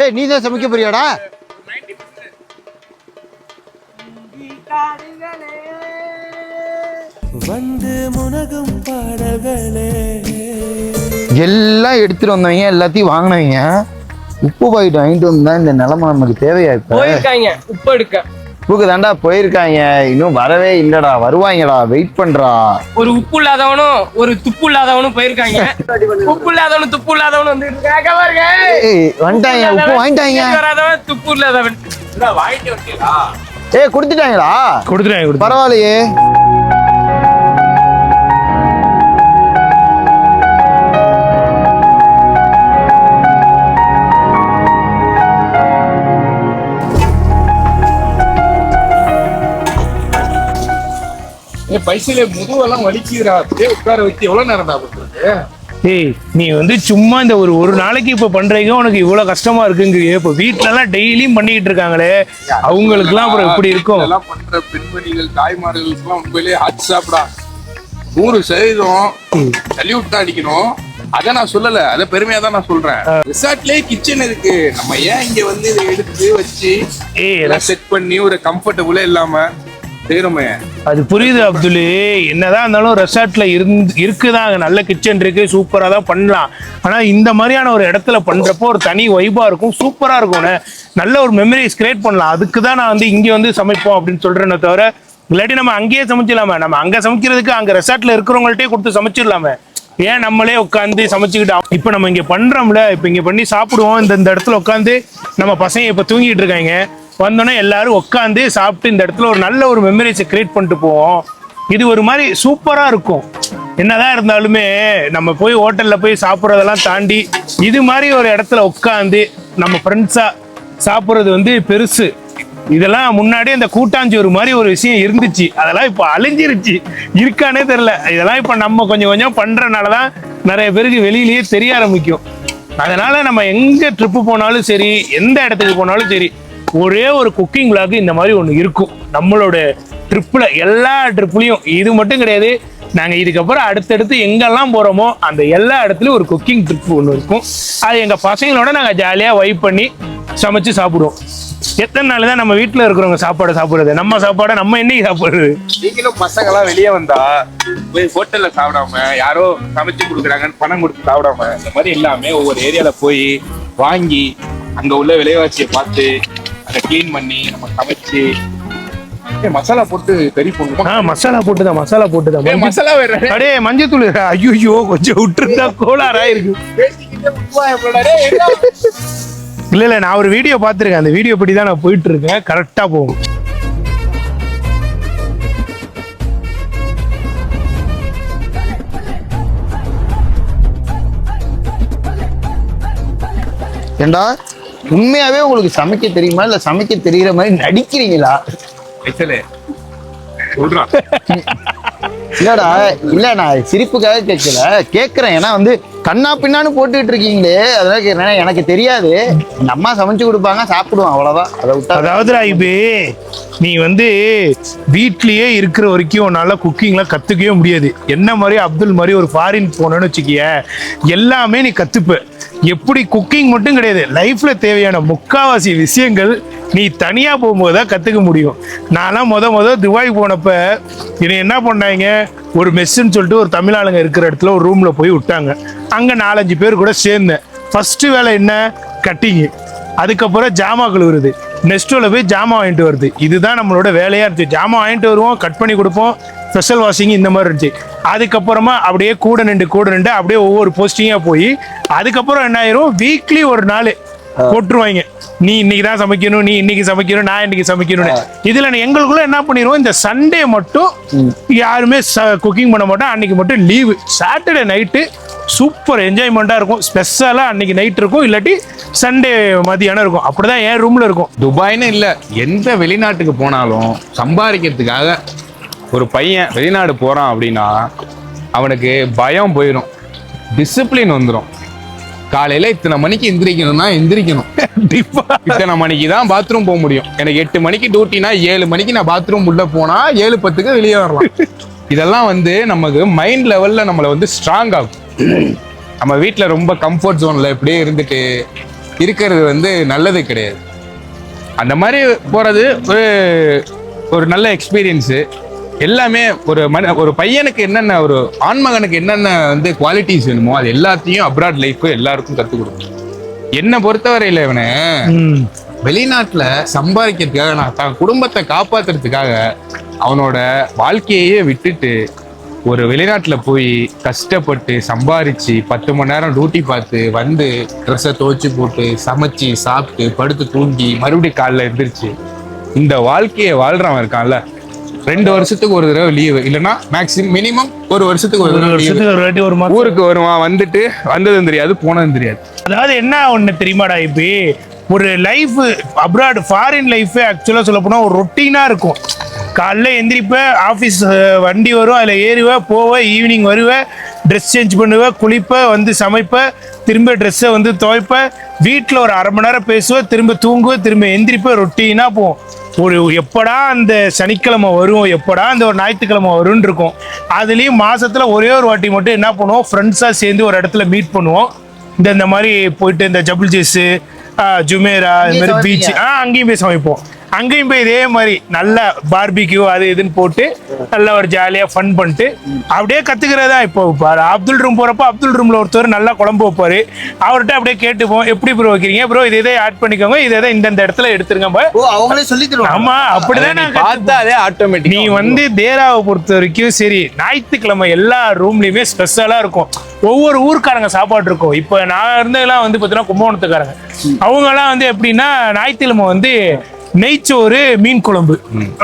ஏய் நீ தான் சமைக்க போறியாடா? வந்து முனகும் பாடல்களே எல்லாம் எடுத்துட்டு வந்தவங்க எல்லாத்தையும் வாங்கினவங்க உப்பு பாக்கெட் வாங்கிட்டு வந்தா இந்த நிலைமை நமக்கு தேவையா? இப்ப போயிருக்காங்க உப்பு எடுக்க. உப்புக்கு தாண்டா போயிருக்காங்க, இன்னும் வரவே இல்லடா. வருவாங்கடா, வெயிட் பண்றா. ஒரு உப்பு இல்லாதவனும் ஒரு துப்பு இல்லாதவனும் போயிருக்காங்க. உப்பு இல்லாதவனும் துப்பு இல்லாதவனும் வந்து வந்துட்டாங்க, உப்பு வாங்கிட்டாங்க. வராதவன் துப்பு இல்லாதவன் வாங்கிட்டு வரீங்களா? கொடுத்துட்டாங்களா? கொடுத்துட்டாங்க. பரவாயில்லையே. பைசையில முதுவெல்லாம் வலிக்குதுடா. அப்படியே உட்கார வச்சு எவ்வளவு நேரம் பண்றது? ஏய் நீ வந்து சும்மா இந்த ஒரு நாளைக்கு இப்ப பண்றீங்க உனக்கு இவ்வளவு கஷ்டமா இருக்குங்கிறியே. இப்ப வீட்டுல எல்லாம் டெய்லியும் பண்ணிக்கிட்டு இருக்காங்களே, அவங்களுக்கு எல்லாம் அப்புறம் எப்படி இருக்கும்? இதெல்லாம் பண்ற பெண்மணிகள் தாய்மார்களுக்கு எல்லாம் உண்மையிலேயே ஹாட் சாப்பிடா 100% சல்யூட் தான் அடிக்கணும். அதை நான் சொல்லல, அதை பெருமையா தான் நான் சொல்றேன். ரிசார்ட்லயே கிச்சன் இருக்கு, நம்ம ஏன் இங்க வந்து இதை எடுத்து வச்சு செட் பண்ணி ஒரு கம்ஃபர்டபுளே இல்லாம செய்யறோமே? அது புரியுது அப்துல். என்னதான் இருந்தாலும் ரெசார்ட்ல இருக்குதான், அங்க நல்ல கிச்சன் இருக்கு, சூப்பரா தான் பண்ணலாம். ஆனா இந்த மாதிரியான ஒரு இடத்துல பண்றப்போ ஒரு தனி வைபா இருக்கும், சூப்பரா இருக்கும், நல்ல ஒரு மெமரிஸ் கிரியேட் பண்ணலாம். அதுக்கு தான் நான் வந்து இங்க வந்து சமைப்போம் அப்படின்னு சொல்றேன்னே தவிர, இல்லாட்டி நம்ம அங்கேயே சமைச்சிடலாமே. நம்ம அங்க சமைக்கிறதுக்கு அங்க ரெசார்ட்ல இருக்கிறவங்கள்ட்டே கொடுத்து சமைச்சிடலாமே. ஏன் நம்மளே உட்காந்து சமைச்சுக்கிட்டோம்? இப்ப நம்ம இங்க பண்றோம்ல, இப்ப இங்க பண்ணி சாப்பிடுவோம். இந்த இடத்துல உட்காந்து நம்ம பசங்க இப்ப தூங்கிட்டு இருக்காங்க, வந்தோடனே எல்லாரும் உட்காந்து சாப்பிட்டு இந்த இடத்துல ஒரு நல்ல ஒரு மெமரிஸை கிரியேட் பண்ணிட்டு போவோம். இது ஒரு மாதிரி சூப்பரா இருக்கும். என்னதான் இருந்தாலுமே நம்ம போய் ஹோட்டல்ல போய் சாப்பிட்றதெல்லாம் தாண்டி இது மாதிரி ஒரு இடத்துல உட்காந்து நம்ம ஃப்ரெண்ட்ஸா சாப்பிட்றது வந்து பெருசு. இதெல்லாம் முன்னாடி அந்த கூட்டாஞ்சோறு மாதிரி ஒரு விஷயம் இருந்துச்சு, அதெல்லாம் இப்போ அழிஞ்சிருச்சு, இருக்கானே தெரியல. இதெல்லாம் இப்போ நம்ம கொஞ்சம் கொஞ்சம் பண்றதுனாலதான் நிறைய பேருக்கு வெளியிலேயே தெரிய ஆரம்பிக்கும். அதனால நம்ம எங்க ட்ரிப்பு போனாலும் சரி, எந்த இடத்துக்கு போனாலும் சரி, ஒரே ஒரு குக்கிங் விளாக் இந்த மாதிரி ஒன்று இருக்கும் நம்மளோட ட்ரிப்பில். எல்லா ட்ரிப்லையும் இது மட்டும் கிடையாது, நாங்கள் இதுக்கப்புறம் அடுத்தடுத்து எங்கெல்லாம் போகிறோமோ அந்த எல்லா இடத்துலையும் ஒரு குக்கிங் ட்ரிப் ஒன்று இருக்கும். அது எங்கள் பசங்களோட நாங்கள் ஜாலியாக வைப் பண்ணி சமைச்சு சாப்பிடுவோம். எத்தனை நாள் தான் நம்ம வீட்டில் இருக்கிறவங்க சாப்பாடை சாப்பிட்றது, நம்ம சாப்பாடை நம்ம என்னைக்கு சாப்பிட்றது? நீங்களும் பசங்களாம் வெளியே வந்தா போய் ஹோட்டல்ல சாப்பிடாம, யாரோ சமைச்சு கொடுக்குறாங்கன்னு பணம் கொடுத்து சாப்பிடாம, இந்த மாதிரி எல்லாமே ஒவ்வொரு ஏரியால போய் வாங்கி அங்க உள்ள விலைவாசியை பார்த்து அதை கிளீன் பண்ணி நம்ம சமைச்சு மசாலா போட்டு கறி போடணும். மசாலா போட்டுதான் மசாலா வேற அடே மஞ்சத்தூள். ஐயோ கொஞ்சம் விட்டுருந்தா கோளாரா இருக்கு. இல்ல நான் ஒரு வீடியோ பார்த்துருக்கேன், அந்த வீடியோ படி தான் நான் போயிட்டு இருக்கேன், கரெக்டா போகும். ஏண்டா உண்மையாவே உங்களுக்கு சமைக்க தெரியுமா, இல்ல சமைக்க தெரியற மாதிரி நடிக்கிறீங்களா? இல்லடா, இல்ல நான் சிரிப்புக்காக கேட்கல, கேட்கறேன். ஏன்னா வந்து கண்ணா பின்னான்னு போட்டுட்டு இருக்கீங்களே, அதெல்லாம் கேட்கறேன். எனக்கு தெரியாது, எங்க அம்மா சமைச்சு கொடுப்பாங்க, சாப்பிடுவோம், அவ்வளவுதான். அதை விட்டா அதாவது ராயிபே, நீ வந்து வீட்லயே இருக்கிற வரைக்கும் உன்னால குக்கிங்லாம் கத்துக்கவே முடியாது. என்ன மாதிரி அப்துல் மாதிரி ஒரு ஃபாரின் போனோன்னு வச்சுக்கிய, எல்லாமே நீ கத்துப்ப. எப்படி குக்கிங் மட்டும் கிடையாது, லைஃப்ல தேவையான முக்காவாசி விஷயங்கள் நீ தனியா போகும்போது தான் கத்துக்க முடியும். நான்லாம் முத துபாய் போனப்ப என்னை என்ன பண்ணாங்க, ஒரு மெஸ்ஸுன்னு சொல்லிட்டு ஒரு தமிழ் ஆளுங்க இருக்கிற இடத்துல ஒரு ரூம்ல போய் விட்டாங்க. அங்க 4-5 பேர் கூட சேர்ந்தேன். ஃபர்ஸ்ட் வேலை என்ன, கட்டிங்கு. அதுக்கப்புறம் ஜாமா கழுவுறது, நெக்ஸ்டோல போய் ஜாமா வாங்கிட்டு வருது. இதுதான் நம்மளோட வேலையா இருந்துச்சு. ஜாமா வாங்கிட்டு வருவோம், கட் பண்ணி கொடுப்போம், ஸ்பெஷல் வாஷிங் இந்த மாதிரி இருந்துச்சு. அதுக்கப்புறமா அப்படியே கூட நின்று அப்படியே ஒவ்வொரு போஸ்டிங்கா போய் அதுக்கப்புறம் என்ன ஆயிரும், வீக்லி ஒரு நாள் போட்டுருவாங்க, நீ இன்னைக்கு தான் சமைக்கணும், நீ இன்னைக்கு சமைக்கணும், நான் இன்னைக்கு சமைக்கணும்னு. இதுல எங்களுக்குள்ள என்ன பண்ணிடுவோம், இந்த சண்டே மட்டும் யாருமே குக்கிங் பண்ண மாட்டோம். அன்னைக்கு மட்டும் லீவு. சாட்டர்டே நைட்டு சூப்பர் என்ஜாய்மெண்டா இருக்கும். ஸ்பெஷலா அன்னைக்கு நைட் இருக்கும், இல்லாட்டி சண்டே மதியானம் இருக்கும். அப்படிதான் என் ரூம்ல இருக்கும். துபாய்னு இல்ல, எந்த வெளிநாட்டுக்கு போனாலும் சம்பாதிக்கிறதுக்காக ஒரு பையன் வெளிநாடு போறான் அப்படின்னா அவனுக்கு பயம் போயிடும், டிசிப்ளின் வந்துடும். காலையில இத்தனை மணிக்கு எந்திரிக்கணும்னா எந்திரிக்கணும், இத்தனை மணிக்கு தான் பாத்ரூம் போக முடியும். எனக்கு 8 மணிக்கு டியூட்டினா 7 மணிக்கு நான் பாத்ரூம் உள்ள போனா 7:10 வெளியே வரலாம். இதெல்லாம் வந்து நமக்கு மைண்ட் லெவல்ல நம்மளை வந்து ஸ்ட்ராங் ஆகும். நம்ம வீட்டுல ரொம்ப கம்ஃபர்ட் ஜோன்ல இப்படியே இருந்துட்டு இருக்கிறது வந்து நல்லது கிடையாது. அந்த மாதிரி போறது ஒரு நல்ல எக்ஸ்பீரியன்ஸு. எல்லாமே ஒரு பையனுக்கு என்னென்ன, ஒரு ஆண்மகனுக்கு என்னென்ன வந்து குவாலிட்டிஸ் வேணுமோ அது எல்லாத்தையும் அப்ராட் லைஃப் எல்லாருக்கும் கற்றுக் கொடுக்கும். என்னை பொறுத்தவரையில இவனை வெளிநாட்டுல சம்பாதிக்கிறதுக்காக, நான் தான் குடும்பத்தை காப்பாத்துறதுக்காக அவனோட வாழ்க்கையே விட்டுட்டு ஒரு வெளிநாட்டுல போய் கஷ்டப்பட்டு சம்பாரிச்சு 10 மணி நேரம் டியூட்டி பார்த்து வந்து ட்ரெஸ்ஸை துவைச்சு போட்டு சமைச்சு சாப்பிட்டு படுத்து தூங்கி மறுபடியும் காலைல எழுந்திரிச்சு இந்த வாழ்க்கையை வாழ்றவன் இருக்கான்ல, 2 வருஷத்துக்கு ஒரு தடவை லீவு, இல்லைன்னா மினிமம் 1 வருஷத்துக்கு ஒரு தடவை ஒரு மாசம் ஊருக்கு வருவான். வந்துட்டு வந்ததும் தெரியாது, போனதும் தெரியாது. அதாவது என்ன ஒண்ணு தெரியுமாடா, இப்ப ஒரு லைஃப் அப்ராட் ஃபாரின் லைஃப் ஆக்சுவலா சொல்ல போனா ஒரு ரொட்டீனா இருக்கும். காலைல எந்திரிப்ப, ஆஃபீஸ் வண்டி வரும், அதில் ஏறுவ போவ, ஈவினிங் வருவ, ட்ரெஸ் சேஞ்ச் பண்ணுவ, குளிப்ப, வந்து சமைப்ப, திரும்ப ட்ரெஸ்ஸை வந்து துவைப்ப, வீட்டில் ஒரு 1/2 மணி நேரம் பேசுவ, திரும்ப தூங்குவ, திரும்ப எந்திரிப்ப, ரொட்டீனாக போவோம். ஒரு எப்படா அந்த சனிக்கிழமை வரும், எப்படா அந்த ஒரு ஞாயிற்றுக்கிழமை வரும்னு இருக்கும். அதுலேயும் மாசத்துல ஒரே ஒரு வாட்டி மட்டும் என்ன பண்ணுவோம், ஃப்ரெண்ட்ஸாக சேர்ந்து ஒரு இடத்துல மீட் பண்ணுவோம். இந்த மாதிரி போயிட்டு இந்த ஜபுல் ஜேஸு, ஜுமேரா, இந்த மாதிரி பீச், அங்கேயும் போய் சமைப்போம். அங்கேயும் போய் இதே மாதிரி நல்ல பார்பிக்யூ அது இதுன்னு போட்டு நல்லா ஒரு ஜாலியாக ஃபன் பண்ணிட்டு அப்படியே கற்றுக்கிறதா. இப்போ அப்துல் ரூம் போகிறப்போ அப்துல் ரூமில் ஒருத்தர் நல்லா குழம்பு வைப்பார், அவர்கிட்ட அப்படியே கேட்டுப்போம், எப்படி ப்ரோ வைக்கிறீங்க ப்ரோ, இதை ஆட் பண்ணிக்கோங்க, இதை இந்த இடத்துல எடுத்துருங்க. அவங்களே சொல்லி தருவாங்க. ஆமா, அப்படிதான் நான் பார்த்தாலே ஆட்டோமேட்டிக். நீ வந்து தேராவை பொறுத்த வரைக்கும் சரி, ஞாயிற்றுக்கிழமை எல்லா ரூம்லையுமே ஸ்பெஷலாக இருக்கும். ஒவ்வொரு ஊருக்காரங்க சாப்பாடு இருக்கும். இப்போ நான் இருந்ததெல்லாம் வந்து பார்த்தீங்கன்னா கும்பகோணத்துக்காரங்க, அவங்கெல்லாம் வந்து எப்படின்னா ஞாயிற்றுக்கிழமை வந்து நெய்ச்சோறு மீன் குழம்பு,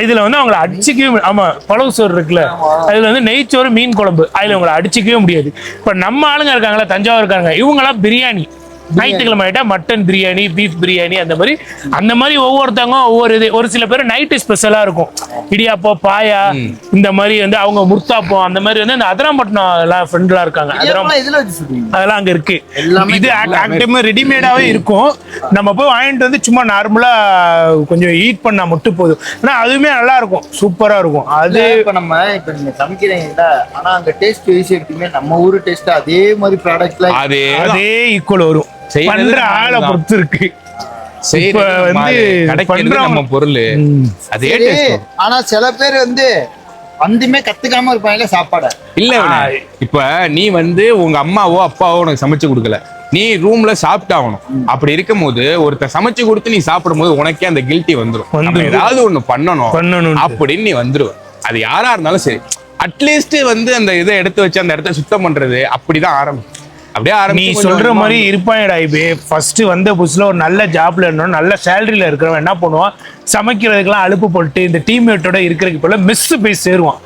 இதுல வந்து அவங்களை அடிச்சுக்கவே, ஆமா பழவு சோறு இருக்குல்ல, அதுல வந்து நெய்ச்சோறு மீன் குழம்பு, அதுல அவங்களை அடிச்சுக்கவே முடியாது. இப்ப நம்ம ஆளுங்க இருக்காங்களா தஞ்சாவூர் இருக்காங்க, இவங்கெல்லாம் பிரியாணி ஞாயிற்றுக்கிழமை ஆயிட்டா மட்டன் பிரியாணி, பீஃப் பிரியாணி, அந்த மாதிரி ஒவ்வொருத்தவங்க ஒவ்வொரு இது. ஒரு சில பேர் நைட்டு ஸ்பெஷலா இருக்கும், இடியாப்பம், பாயா, இந்த மாதிரி வந்து அவங்க முர்த்தாப்பம், அந்த மாதிரி வந்து இந்த அதிராம்பட்டினம் ஃப்ரெண்ட்லாம் இருக்காங்க, அதெல்லாம் அங்க இருக்கு. இது ஆக்டிவா ரெடிமேடாவே இருக்கும், நம்ம போய் வாங்கிட்டு வந்து சும்மா நார்மலா கொஞ்சம் ஹீட் பண்ணா மட்டும் போதும். ஆனா அதுவுமே நல்லா இருக்கும், சூப்பரா இருக்கும். அது இப்ப நம்ம இப்ப நீங்க சமைக்கிறீங்க, ஆனா அங்க டேஸ்ட் வைஸ் எடுத்துமே நம்ம ஊரு டேஸ்ட் அதே மாதிரி ப்ராடக்ட்ல அதே ஈக்குவல் வரும். பண்ற ஆளை பொறுத்து இருக்கு. இப்ப வந்து கிடைக்கிறது நம்ம பொருள் அதே டேஸ்ட். ஆனா சில பேர் வந்து வந்துமே கத்துக்காம இருப்பாங்க சாப்பாட. இல்ல இப்ப நீ வந்து உங்க அம்மாவோ அப்பாவோ உனக்கு சமைச்சு கொடுக்கல, நீ ரூம்ல சாப்பிட்டாகணும். அப்படி இருக்கும் போது ஒருத்தர் சமைச்சு கொடுத்து நீ சாப்பிடும் போது உனக்கே அந்த கில்ட்டி வந்துடும், ஏதாவது ஒண்ணு பண்ணணும் அப்படின்னு நீ வந்துருவ. அது யாரா இருந்தாலும் சரி, அட்லீஸ்ட் வந்து அந்த இதை எடுத்து வச்சு அந்த இடத்த சுத்தம் பண்றது அப்படிதான் ஆரம்பிக்கும். அப்படியே நீ சொல்ற மாதிரி இருப்பாயடா. இப்போ ஃபர்ஸ்ட் வந்த புதுசுல ஒரு நல்ல ஜாப்ல இருந்தோம், நல்ல சேலரியில இருக்கிறவன் என்ன பண்ணுவான், சமைக்கிறதுக்கெல்லாம் அலுப்பு போட்டு இந்த டீம்மேட்டோட இருக்கிறதுக்கு போல மெஸ் போய் சேருவான்.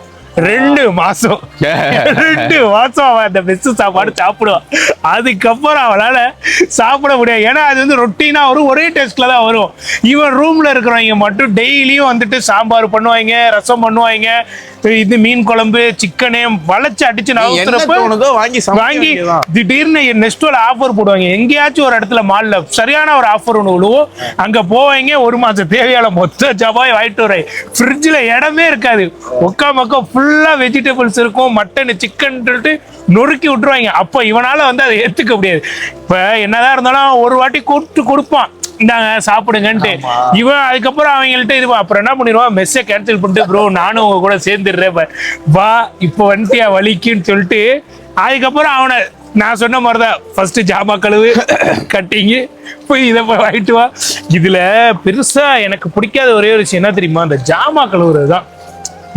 2 மாசம் அவன் அந்த மெஸ் சாப்பாடு சாப்பிடுவான். அதுக்கப்புறம் அவனால சாப்பிட முடியாது, ஏன்னா அது வந்து ரொட்டீனா வரும், ஒரே டேஸ்ட்ல தான் வரும். இவன் ரூம்ல இருக்கிறவங்க மட்டும் டெய்லியும் வந்துட்டு சாம்பார் பண்ணுவாங்க, ரசம் பண்ணுவாங்க, இது மீன் குழம்பு, சிக்கனே வளைச்சு அடிச்சு வாங்கி திடீர்னு நெக்ஸ்ட் ஆஃபர் போடுவாங்க. எங்கேயாச்சும் ஒரு இடத்துல மால்ல சரியான ஒரு ஆஃபர் ஒன்று விழுவோம், அங்க போவாங்க, 1 மாசம் தேவையான மொத்த ஜபாய் வாங்கிட்டு வர. ஃப்ரிட்ஜ்ல இடமே இருக்காது, ஒக்கா ஃபுல்லா வெஜிடபிள்ஸ் இருக்கும், மட்டன் சிக்கன் நொறுக்கி விட்டுருவாங்க. அப்ப இவனால வந்து அதை ஏத்துக்க முடியாது. இப்ப என்னதான் இருந்தாலும் ஒரு வாட்டி கூப்பிட்டு கொடுப்பான், இந்தாங்க சாப்பிடுங்கன்ட்டு. இவன் அதுக்கப்புறம் அவங்கள்ட்ட இது அப்புறம் என்ன பண்ணிடுவான், மெஸ்ஸை கேன்சல் பண்ணிட்டு ப்ரோ நானும் உங்க கூட சேர்ந்துடுறேன் வா இப்போ வந்துட்டியா வலிக்குன்னு சொல்லிட்டு, அதுக்கப்புறம் அவனை நான் சொன்ன மாதிரிதான் ஃபர்ஸ்ட் ஜாமா கழுவு, கட்டிங்கு, போய் இதை போய் வாங்கிட்டு வா. இதுல பெருசா எனக்கு பிடிக்காத ஒரே ஒரு விஷயம் என்ன தெரியுமா, அந்த ஜாமா கழுவுறது தான்.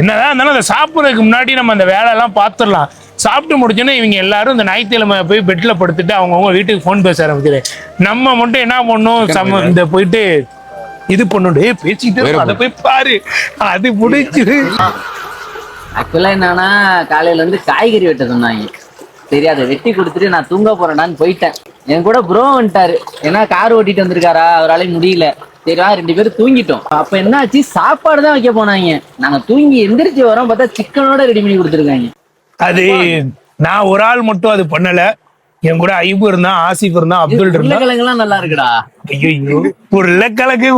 என்னதான் இருந்தாலும் அந்த சாப்பிட்றதுக்கு முன்னாடி நம்ம அந்த வேலையெல்லாம் பார்த்துடலாம். சாப்பிட்டு முடிச்சோன்னா இவங்க எல்லாரும் இந்த ஞாயிற்றுக்கிழமை போய் பெட்ல படுத்துட்டு அவங்கவுங்க வீட்டுக்கு ஃபோன் பேச ஆரம்பிக்கிறேன். நம்ம மட்டும் என்ன பண்ணோம், இந்த போயிட்டு இது பண்ணுண்டு பேசிட்டு அதை போய் பாரு, அது முடிச்சுது. ஆக்சுவலா என்னன்னா காலையில வந்து காய்கறி வெட்ட சொன்னாங்க, சரி அதை வெட்டி கொடுத்துட்டு நான் தூங்க போறேன்னான்னு போயிட்டேன். என் கூட ப்ரோ வந்துட்டாரு, ஏன்னா கார் ஓட்டிட்டு வந்திருக்காரா, அவரால முடியல. சரி 2 பேரும் தூங்கிட்டோம். அப்ப என்ன ஆச்சு, சாப்பாடு தான் வைக்க போனாங்க. நாங்க தூங்கி எந்திரிச்சு வரோம், பார்த்தா சிக்கனோட ரெடி பண்ணி கொடுத்துருக்காங்க. அது நான் ஒரு ஆள் மட்டும் அது பண்ணல, என் கூட ஐபு இருந்தா, ஆசிப் இருந்தா, அப்துல் இருந்தா. உருளைக்கிழங்குலாம் நல்லா இருக்குடா. ஐயோ உருளைக்கிழங்கு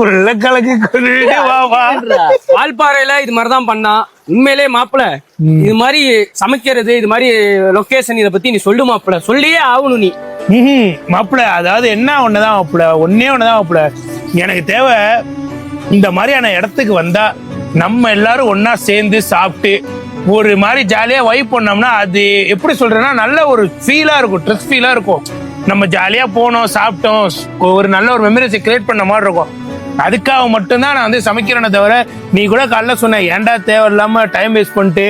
வால்பாறையில இது மாதிரிதான் பண்ணா. உண்மையிலே மாப்பிள்ள இது மாதிரி சமைக்கிறது, இது மாதிரி லொகேஷன், இதை பத்தி நீ சொல்லு மாப்பிள்ள, சொல்லியே ஆகணும் நீ. மாப்பிள்ள அதாவது என்ன ஒண்ணுதான் மாப்பிள்ள, ஒன்னே ஒண்ணுதான் மாப்பிள்ள, எனக்கு தேவை இந்த மாதிரியான இடத்துக்கு வந்தா நம்ம எல்லாரும் ஒண்ணா சேர்ந்து சாப்பிட்டு ஒரு மாதிரி ஜாலியா வைப் பண்ணோம்னா அது எப்படி சொல்றேன்னா நல்ல ஒரு ஃபீலா இருக்கும், ட்ரெஸ் ஃபீலா இருக்கும். நம்ம ஜாலியா போனோம், சாப்பிட்டோம், ஒரு நல்ல ஒரு மெமரிஸை கிரியேட் பண்ண மாதிரி இருக்கும். அதுக்காக மட்டும்தான் நான் வந்து சமைக்கிறேனே தவிர, நீ கூட காலைல சொன்ன ஏன்டா தேவையில்லாம டைம் வேஸ்ட் பண்ணிட்டு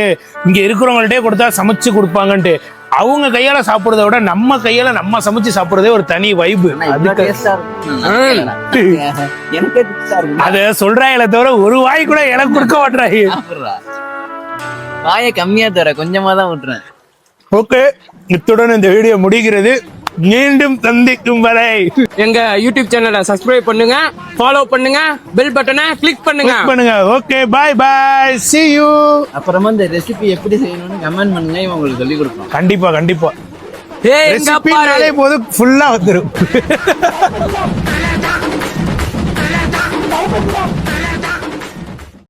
இங்க இருக்கிறவங்கள்ட்டே கொடுத்தா சமைச்சு கொடுப்பாங்கன்ட்டு. அவங்க கையால சாப்பிடுறத விட நம்ம கையால நம்ம சமைச்சு சாப்பிடுறதே ஒரு தனி வைபு. அத சொல்றாங்களே தவிர ஒரு வாய் கூட எனக்கு கொடுக்க மாட்டாங்க. வாயை கம்மியா தர, கொஞ்சமா தான் விட்டுறேன். ஓகே, இத்துடன் இந்த வீடியோ முடிகிறது. மீண்டும் சந்திக்கும் வரை எங்க யூடியூப் சேனலை சப்ஸ்கிரைப் பண்ணுங்க, ஃபாலோ பண்ணுங்க, பெல் பட்டனை கிளிக் பண்ணுங்க. Okay, bye bye, see you. அப்புறமா இந்த ரெசிபி எப்படி செய்யணும்னு கமெண்ட் பண்ணுங்க, உங்களுக்கு சொல்லி கொடுப்போம். கண்டிப்பா ஏய் எங்க அப்பா ரெசிபி போது ஃபுல்லா வந்துரும்.